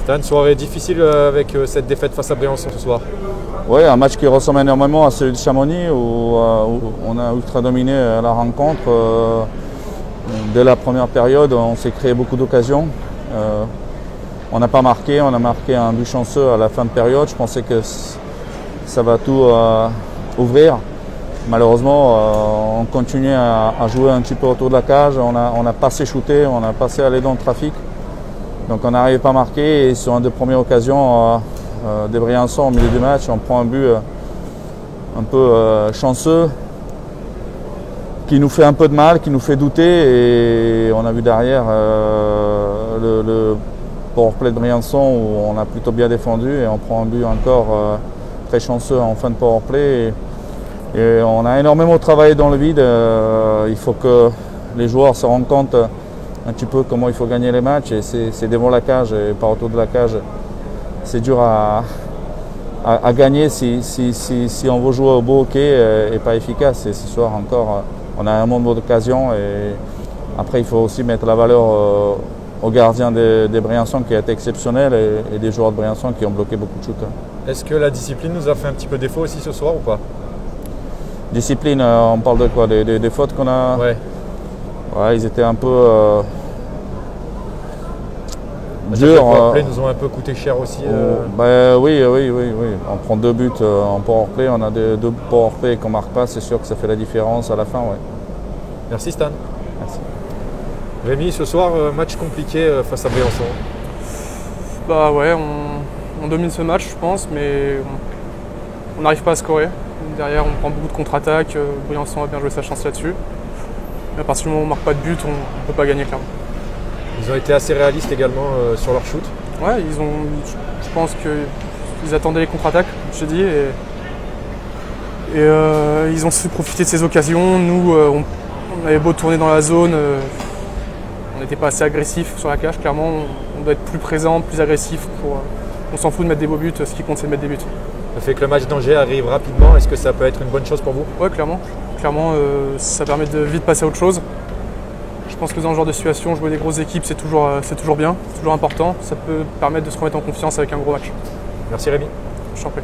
Stan, soirée difficile avec cette défaite face à Briançon ce soir. Oui, un match qui ressemble énormément à celui de Chamonix où on a ultra dominé la rencontre. Dès la première période, on s'est créé beaucoup d'occasions. On n'a pas marqué, on a marqué un but chanceux à la fin de période. Je pensais que ça va tout ouvrir. Malheureusement, on continuait à jouer un petit peu autour de la cage. On n'a pas assez shooté, on a passé aller dans le trafic. Donc on n'arrivait pas à marquer et sur une des premières occasions des Briançon au milieu du match, on prend un but un peu chanceux qui nous fait un peu de mal, qui nous fait douter et on a vu derrière le powerplay de Briançon où on a plutôt bien défendu et on prend un but encore très chanceux en fin de powerplay. Et on a énormément travaillé dans le vide. Il faut que les joueurs se rendent compte un petit peu comment il faut gagner les matchs. Et c'est devant la cage et pas autour de la cage. C'est dur à gagner si on veut jouer au beau hockey et pas efficace. Et ce soir encore, on a un nombre d'occasions. Et après, il faut aussi mettre la valeur aux gardiens des Briançon qui a été exceptionnel et des joueurs de Briançon qui ont bloqué beaucoup de shoots. Est-ce que la discipline nous a fait un petit peu défaut aussi ce soir ou pas? Discipline, on parle de quoi? Des fautes qu'on a? Ouais. Ouais, ils étaient un peu durs. Les powerplay nous ont un peu coûté cher aussi. Oui. On prend 2 buts en powerplay, on a 2 powerplay qu'on ne marque pas, c'est sûr que ça fait la différence à la fin. Ouais. Merci Stan. Merci. Rémi, ce soir, match compliqué face à Briançon. Bah ouais, on domine ce match, je pense, mais on n'arrive pas à scorer. Derrière, on prend beaucoup de contre-attaques. Briançon a bien joué sa chance là-dessus. Mais à partir du moment où on ne marque pas de but, on ne peut pas gagner clairement. Ils ont été assez réalistes également sur leur shoot. Ouais, je pense qu'ils attendaient les contre-attaques, comme je t'ai dit. Et ils ont su profiter de ces occasions. Nous, on avait beau tourner dans la zone. On n'était pas assez agressif sur la cage. Clairement, on doit être plus présent, plus agressif. On s'en fout de mettre des beaux buts. Ce qui compte, c'est de mettre des buts. Ça fait que le match d'Angers arrive rapidement. Est-ce que ça peut être une bonne chose pour vous? Ouais, clairement. Clairement, ça permet de vite passer à autre chose. Je pense que dans ce genre de situation, jouer des grosses équipes, c'est toujours bien, c'est toujours important. Ça peut permettre de se remettre en confiance avec un gros match. Merci Rémi. Je t'en prie.